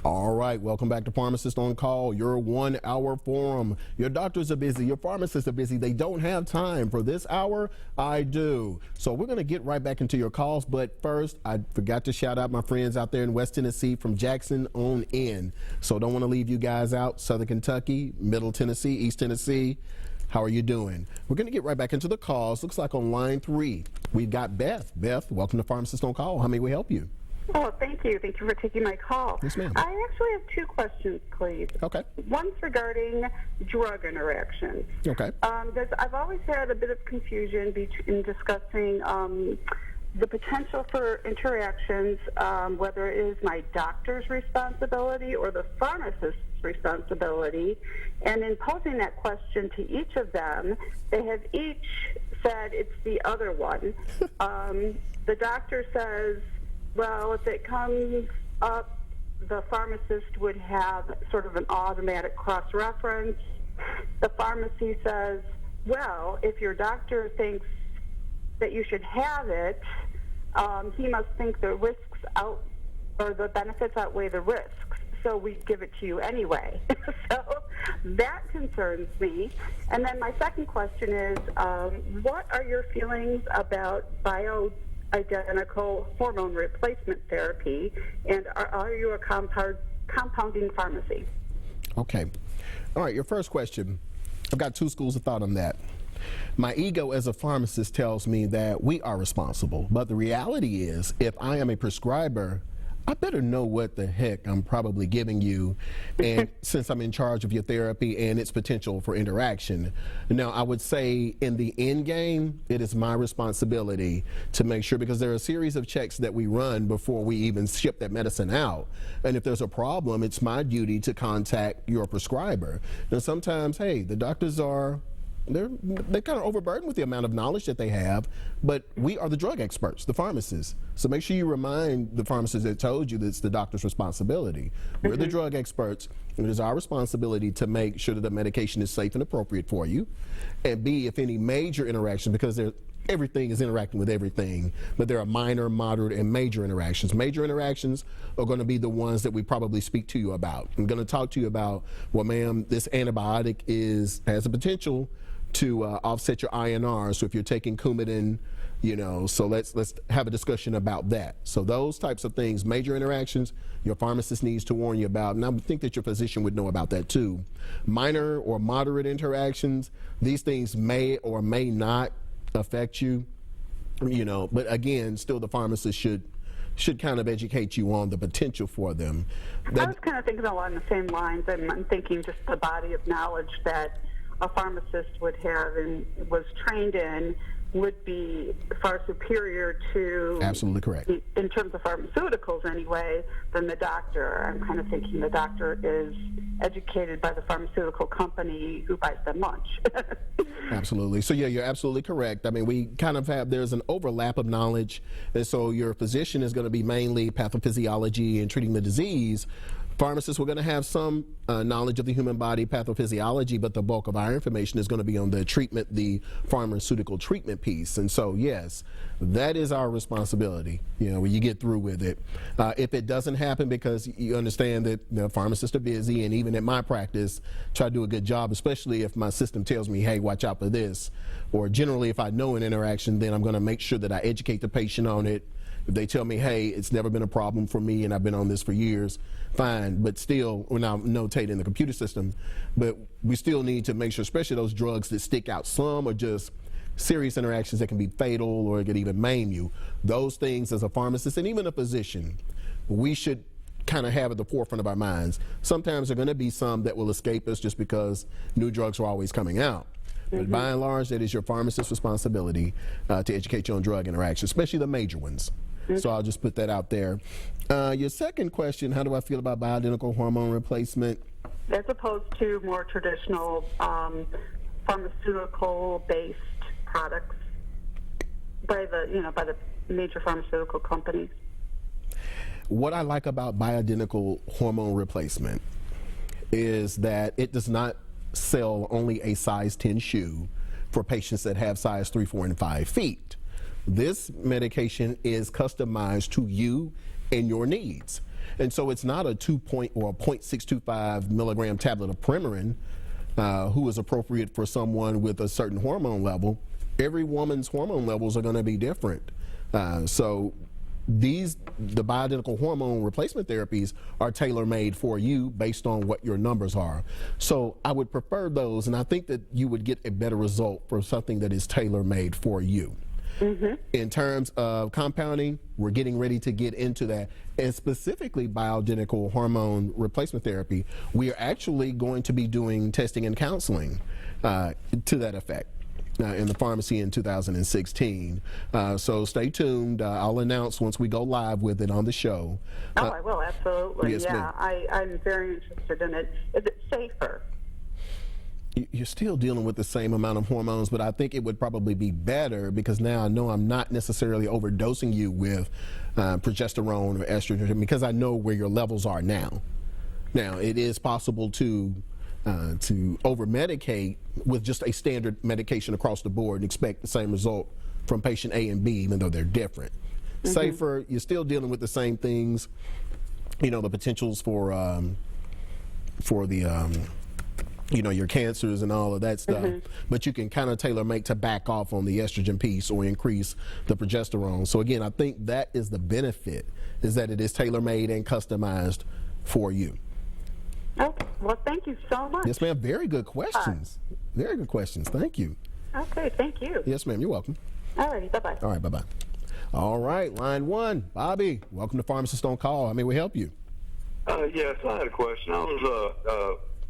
All right, welcome back to Pharmacist on Call, your 1 hour forum. Your doctors are busy, your pharmacists are busy. They don't have time for this hour. I do. So we're going to get right back into your calls. But first, I forgot to shout out my friends out there in West Tennessee from Jackson on in. So don't want to leave you guys out. Southern Kentucky, Middle Tennessee, East Tennessee. How are you doing? We're going to get right back into the calls. Looks like on line 3, we've got Beth. Beth, welcome to Pharmacist on Call. How may we help you? Oh, thank you. Thank you for taking my call. Yes, ma'am. I actually have 2 questions, please. Okay. One's regarding drug interactions. Okay. I've always had a bit of confusion in discussing the potential for interactions, whether it is my doctor's responsibility or the pharmacist's responsibility. And in posing that question to each of them, they have each said it's the other one. The doctor says, well, if it comes up, the pharmacist would have sort of an automatic cross-reference. The pharmacy says, well, if your doctor thinks that you should have it, he must think the risks or the benefits outweigh the risks, so we give it to you anyway. So that concerns me. And then my second question is, what are your feelings about bioidentical hormone replacement therapy, and are you a compounding pharmacy? Okay. All right, your first question. I've got 2 schools of thought on that. My ego as a pharmacist tells me that we are responsible, but the reality is, if I am a prescriber, I better know what the heck I'm probably giving you, and since I'm in charge of your therapy and its potential for interaction. Now, I would say in the end game, it is my responsibility to make sure, because there are a series of checks that we run before we even ship that medicine out. And if there's a problem, it's my duty to contact your prescriber. And sometimes, hey, the doctors they're kind of overburdened with the amount of knowledge that they have, but we are the drug experts, the pharmacists. So make sure you remind the pharmacist that told you that it's the doctor's responsibility. We're the drug experts, and it is our responsibility to make sure that the medication is safe and appropriate for you. And B, if any major interaction, because everything is interacting with everything, but there are minor, moderate, and major interactions. Major interactions are going to be the ones that we probably speak to you about. I'm going to talk to you about, well, ma'am, this antibiotic has the potential to offset your INR. So if you're taking Coumadin, so let's have a discussion about that. So those types of things, major interactions, your pharmacist needs to warn you about, and I would think that your physician would know about that too. Minor or moderate interactions, these things may or may not affect you, but again, still the pharmacist should kind of educate you on the potential for them. I was kind of thinking along the same lines, and I'm thinking just the body of knowledge that a pharmacist would have and was trained in would be far superior to, absolutely correct, in terms of pharmaceuticals anyway, than the doctor. I'm kind of thinking the doctor is educated by the pharmaceutical company who buys them lunch. Absolutely. So yeah, you're absolutely correct. I mean, we kind of there's an overlap of knowledge, and so your physician is going to be mainly pathophysiology and treating the disease. Pharmacists, we're going to have some knowledge of the human body pathophysiology, but the bulk of our information is going to be on the treatment, the pharmaceutical treatment piece. And so, yes, that is our responsibility, when you get through with it. If it doesn't happen, because you understand that pharmacists are busy, and even in my practice, try to do a good job, especially if my system tells me, hey, watch out for this. Or generally, if I know an interaction, then I'm going to make sure that I educate the patient on it. If they tell me, hey, it's never been a problem for me and I've been on this for years, fine, but still, we're now notating in the computer system, but we still need to make sure, especially those drugs that stick out, some are just serious interactions that can be fatal or it could even maim you. Those things, as a pharmacist and even a physician, we should kind of have at the forefront of our minds. Sometimes there are going to be some that will escape us just because new drugs are always coming out. But by and large, that is your pharmacist's responsibility to educate you on drug interactions, especially the major ones. So I'll just put that out there. Your second question, how do I feel about bioidentical hormone replacement? As opposed to more traditional pharmaceutical-based products by the major pharmaceutical companies. What I like about bioidentical hormone replacement is that it does not sell only a size 10 shoe for patients that have size 3, 4, and 5 feet. This medication is customized to you and your needs. And so it's not a 0.625 milligram tablet of Premarin who is appropriate for someone with a certain hormone level. Every woman's hormone levels are going to be different. So the bioidentical hormone replacement therapies are tailor-made for you based on what your numbers are. So I would prefer those, and I think that you would get a better result for something that is tailor-made for you. In terms of compounding, we're getting ready to get into that, and specifically bioidentical hormone replacement therapy. We are actually going to be doing testing and counseling to that effect in the pharmacy in 2016. So stay tuned. I'll announce once we go live with it on the show. I will, absolutely. Yes, yeah, I'm very interested in it. Is it safer? You're still dealing with the same amount of hormones, but I think it would probably be better because now I know I'm not necessarily overdosing you with progesterone or estrogen because I know where your levels are now. Now, it is possible to over-medicate with just a standard medication across the board and expect the same result from patient A and B, even though they're different. Safer, you're still dealing with the same things, you know, the potentials for the you know, your cancers and all of that stuff, but you can kind of tailor-make to back off on the estrogen piece or increase the progesterone. So again, I think that is the benefit, is that it is tailor-made and customized for you. Okay, well, thank you so much. Yes, ma'am. Very good questions. Very good questions. Thank you. Okay, thank you. Yes, ma'am. You're welcome. All righty, bye-bye. All right, bye-bye. All right, line one, Bobby. Welcome to Pharmacist-on-Call. How may we help you? Yes, I had a question.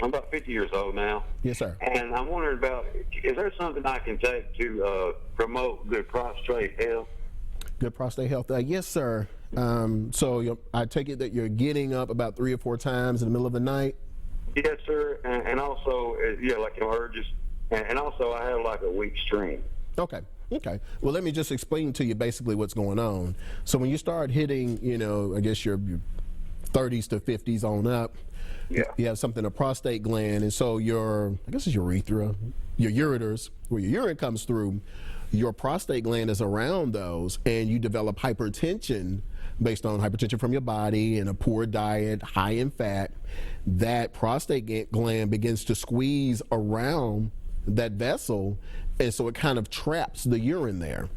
I'm about 50 years old now. Yes, sir. And I'm wondering about, is there something I can take to promote good prostate health? Good prostate health. Yes, sir. So I take it that you're getting up about 3 or 4 times in the middle of the night? Yes, sir. And also, like urges. And also, I have like a weak stream. Okay. Okay. Well, let me just explain to you basically what's going on. So when you start hitting, you know, I guess your 30s to 50s on up, you have something, a prostate gland, and so your, I guess it's your urethra, your ureters, where your urine comes through, your prostate gland is around those, and you develop hypertension based on hypertension from your body and a poor diet, high in fat. That prostate gland begins to squeeze around that vessel, and so it kind of traps the urine there.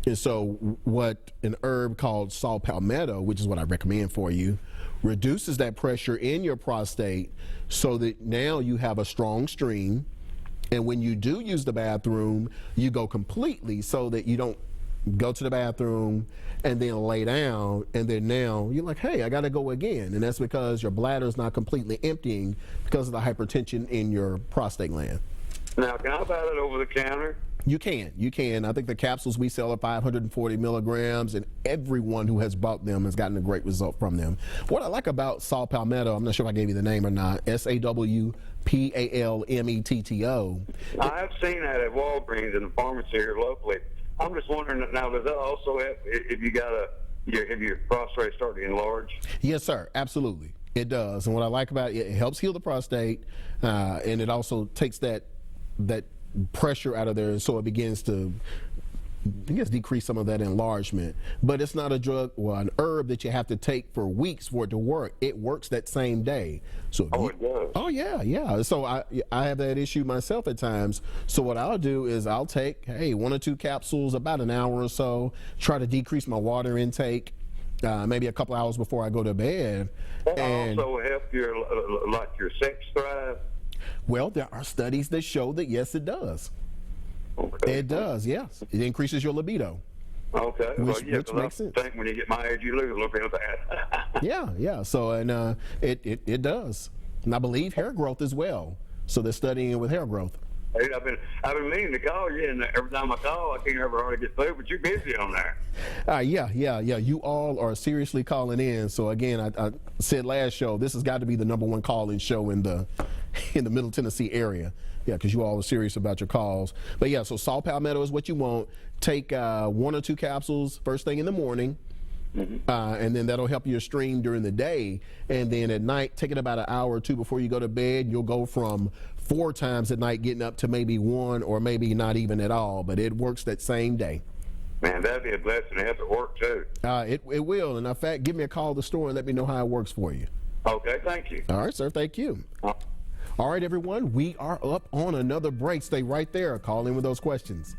And so what an herb called saw palmetto, which is what I recommend for you, reduces that pressure in your prostate so that now you have a strong stream. And when you do use the bathroom, you go completely so that you don't go to the bathroom and then lay down and then now you're like, hey, I got to go again. And that's because your bladder is not completely emptying because of the hypertension in your prostate gland. Now, can I buy that over the counter? You can. I think the capsules we sell are 540 milligrams, and everyone who has bought them has gotten a great result from them. What I like about saw palmetto, I'm not sure if I gave you the name or not, SAWPALMETTO. I have seen that at Walgreens in the pharmacy here locally. I'm just wondering now, does that also help if your prostate starting to enlarge? Yes, sir. Absolutely. It does. And what I like about it, it helps heal the prostate, and it also takes that pressure out of there, so it begins to, I guess, decrease some of that enlargement. But it's not a drug or an herb that you have to take for weeks for it to work. It works that same day. So it does. Oh yeah. So I have that issue myself at times. So what I'll do is I'll take 1 or 2 capsules about an hour or so, try to decrease my water intake, maybe a couple hours before I go to bed. That also help your sex drive. Well, there are studies that show that yes, it does. Okay. It does, yes. It increases your libido. Okay. Which makes sense. sense. I think when you get my age, you lose a little bit of that. Yeah. So, and it does. And I believe hair growth as well. So they're studying it with hair growth. Hey, I've been meaning to call you, and every time I call, I can't ever hardly get through, but you're busy on there. Yeah. You all are seriously calling in. So again, I said last show, this has got to be the #1 call-in show in the Middle Tennessee area. Yeah, because you all are serious about your calls. But yeah, so saw palmetto is what you want. Take 1 or 2 capsules first thing in the morning. And then that'll help your stream during the day. And then at night, take it about an hour or 2 before you go to bed. You'll go from 4 times at night getting up to maybe 1 or maybe not even at all. But it works that same day. Man, that'd be a blessing to have it work too. It will. And in fact, give me a call to the store and let me know how it works for you. Okay, thank you. All right, sir. Thank you. All right, everyone. We are up on another break. Stay right there. Call in with those questions.